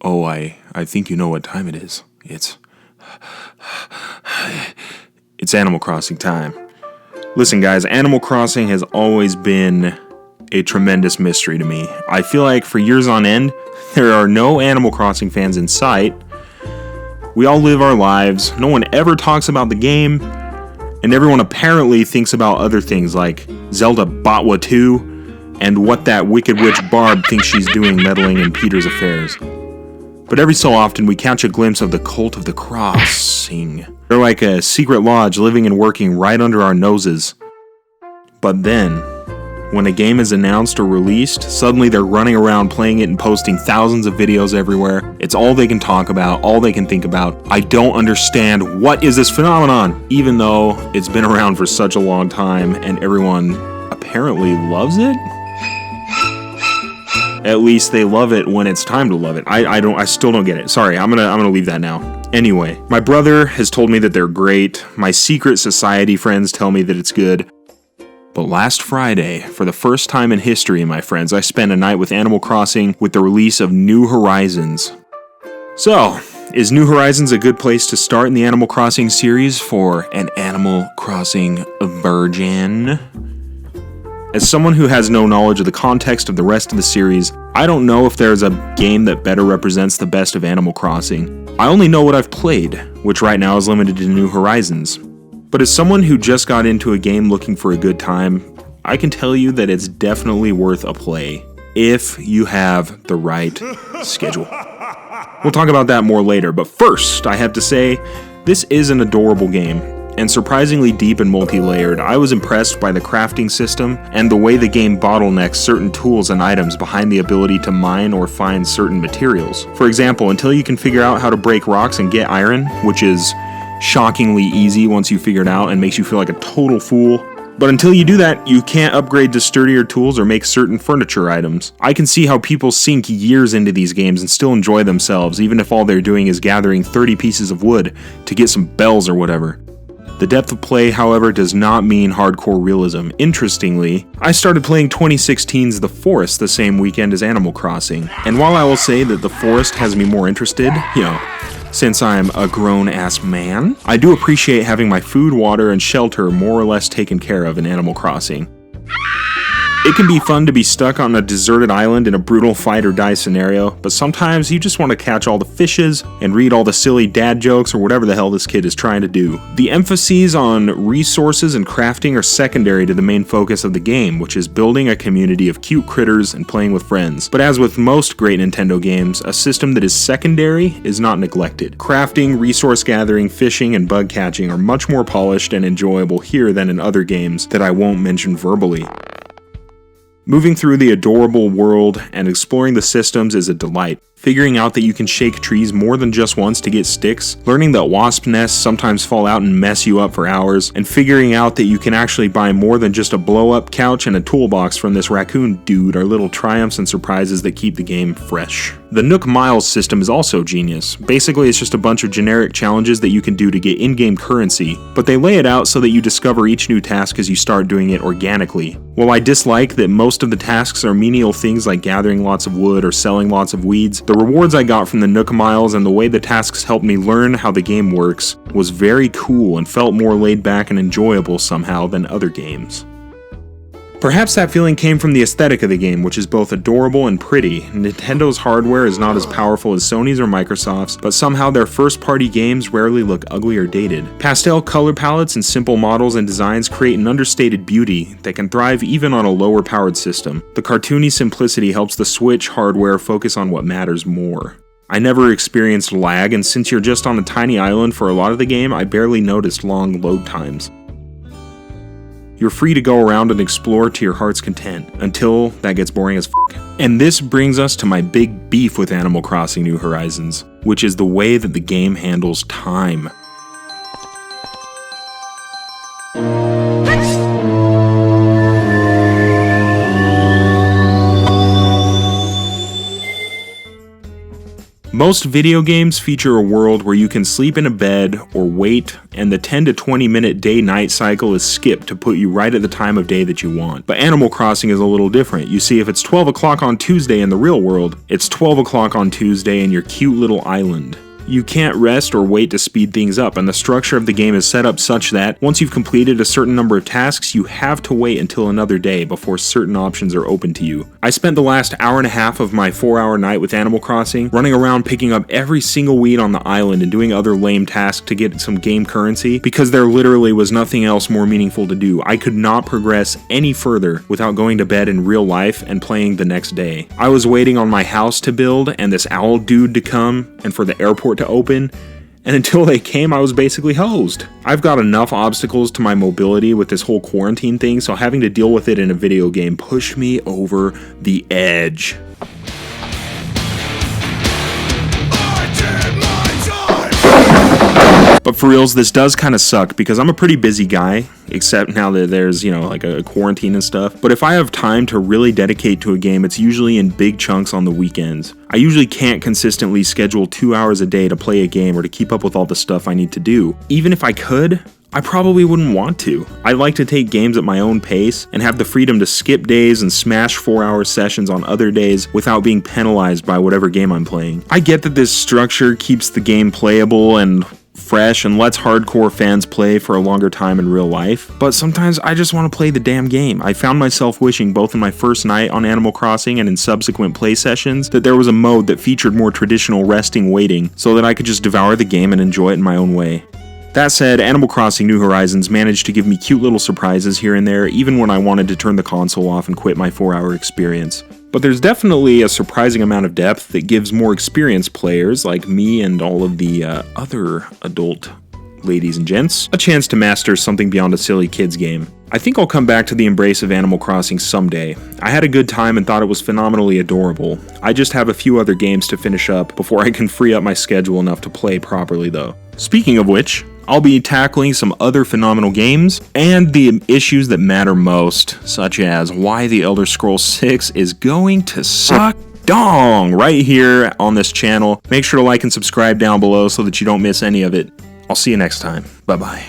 Oh, I think you know what time it is. It's Animal Crossing time. Listen, guys, Animal Crossing has always been a tremendous mystery to me. I feel like for years on end, there are no Animal Crossing fans in sight. We all live our lives, no one ever talks about the game, and everyone apparently thinks about other things like Zelda Botwa 2 and what that Wicked Witch Barb thinks she's doing meddling in Peter's affairs. But every so often we catch a glimpse of the Cult of the Crossing. They're like a secret lodge living and working right under our noses. But then, when a game is announced or released, suddenly they're running around playing it and posting thousands of videos everywhere. It's all they can talk about, all they can think about. I don't understand what is this phenomenon, even though it's been around for such a long time and everyone apparently loves it. At least they love it when it's time to love it. I still don't get it. Sorry, I'm gonna leave that now. Anyway, my brother has told me that they're great. My secret society friends tell me that it's good. But last Friday, for the first time in history, my friends, I spent a night with Animal Crossing with the release of New Horizons. So, is New Horizons a good place to start in the Animal Crossing series for an Animal Crossing virgin? As someone who has no knowledge of the context of the rest of the series, I don't know if there's a game that better represents the best of Animal Crossing. I only know what I've played, which right now is limited to New Horizons. But as someone who just got into a game looking for a good time, I can tell you that it's definitely worth a play, if you have the right schedule. We'll talk about that more later, but first, I have to say, this is an adorable game, and surprisingly deep and multi-layered. I was impressed by the crafting system and the way the game bottlenecks certain tools and items behind the ability to mine or find certain materials. For example, until you can figure out how to break rocks and get iron, which is shockingly easy once you figure it out and makes you feel like a total fool. But until you do that, you can't upgrade to sturdier tools or make certain furniture items. I can see how people sink years into these games and still enjoy themselves, even if all they're doing is gathering 30 pieces of wood to get some bells or whatever. The depth of play, however, does not mean hardcore realism. Interestingly, I started playing 2016's The Forest the same weekend as Animal Crossing, and while I will say that The Forest has me more interested, since I'm a grown-ass man, I do appreciate having my food, water, and shelter more or less taken care of in Animal Crossing. It can be fun to be stuck on a deserted island in a brutal fight or die scenario, but sometimes you just want to catch all the fishes and read all the silly dad jokes or whatever the hell this kid is trying to do. The emphases on resources and crafting are secondary to the main focus of the game, which is building a community of cute critters and playing with friends. But as with most great Nintendo games, a system that is secondary is not neglected. Crafting, resource gathering, fishing, and bug catching are much more polished and enjoyable here than in other games that I won't mention verbally. Moving through the adorable world and exploring the systems is a delight. Figuring out that you can shake trees more than just once to get sticks, learning that wasp nests sometimes fall out and mess you up for hours, and figuring out that you can actually buy more than just a blow-up couch and a toolbox from this raccoon dude are little triumphs and surprises that keep the game fresh. The Nook Miles system is also genius. Basically, it's just a bunch of generic challenges that you can do to get in-game currency, but they lay it out so that you discover each new task as you start doing it organically. While I dislike that most of the tasks are menial things like gathering lots of wood or selling lots of weeds, the rewards I got from the Nook Miles and the way the tasks helped me learn how the game works was very cool and felt more laid back and enjoyable somehow than other games. Perhaps that feeling came from the aesthetic of the game, which is both adorable and pretty. Nintendo's hardware is not as powerful as Sony's or Microsoft's, but somehow their first-party games rarely look ugly or dated. Pastel color palettes and simple models and designs create an understated beauty that can thrive even on a lower-powered system. The cartoony simplicity helps the Switch hardware focus on what matters more. I never experienced lag, and since you're just on a tiny island for a lot of the game, I barely noticed long load times. You're free to go around and explore to your heart's content, until that gets boring as f***. And this brings us to my big beef with Animal Crossing New Horizons, which is the way that the game handles time. Most video games feature a world where you can sleep in a bed or wait, and the 10 to 20 minute day-night cycle is skipped to put you right at the time of day that you want. But Animal Crossing is a little different. You see, if it's 12 o'clock on Tuesday in the real world, it's 12 o'clock on Tuesday in your cute little island. You can't rest or wait to speed things up, and the structure of the game is set up such that once you've completed a certain number of tasks, you have to wait until another day before certain options are open to you. I spent the last hour and a half of my 4-hour night with Animal Crossing running around picking up every single weed on the island and doing other lame tasks to get some game currency because there literally was nothing else more meaningful to do. I could not progress any further without going to bed in real life and playing the next day. I was waiting on my house to build and this owl dude to come and for the airport to open, and until they came, I was basically hosed. I've got enough obstacles to my mobility with this whole quarantine thing, so having to deal with it in a video game pushed me over the edge. But for reals, this does kind of suck because I'm a pretty busy guy, except now that there's, like a quarantine and stuff. But if I have time to really dedicate to a game, it's usually in big chunks on the weekends. I usually can't consistently schedule 2 hours a day to play a game or to keep up with all the stuff I need to do. Even if I could, I probably wouldn't want to. I like to take games at my own pace and have the freedom to skip days and smash 4-hour sessions on other days without being penalized by whatever game I'm playing. I get that this structure keeps the game playable and fresh and lets hardcore fans play for a longer time in real life, but sometimes I just want to play the damn game. I found myself wishing both in my first night on Animal Crossing and in subsequent play sessions that there was a mode that featured more traditional resting waiting so that I could just devour the game and enjoy it in my own way. That said, Animal Crossing New Horizons managed to give me cute little surprises here and there, even when I wanted to turn the console off and quit my 4-hour experience. But there's definitely a surprising amount of depth that gives more experienced players like me and all of the other adult ladies and gents a chance to master something beyond a silly kids game. I think I'll come back to the embrace of Animal Crossing someday. I had a good time and thought it was phenomenally adorable. I just have a few other games to finish up before I can free up my schedule enough to play properly though. Speaking of which, I'll be tackling some other phenomenal games and the issues that matter most, such as why The Elder Scrolls 6 is going to suck dong right here on this channel. Make sure to like and subscribe down below so that you don't miss any of it. I'll see you next time. Bye-bye.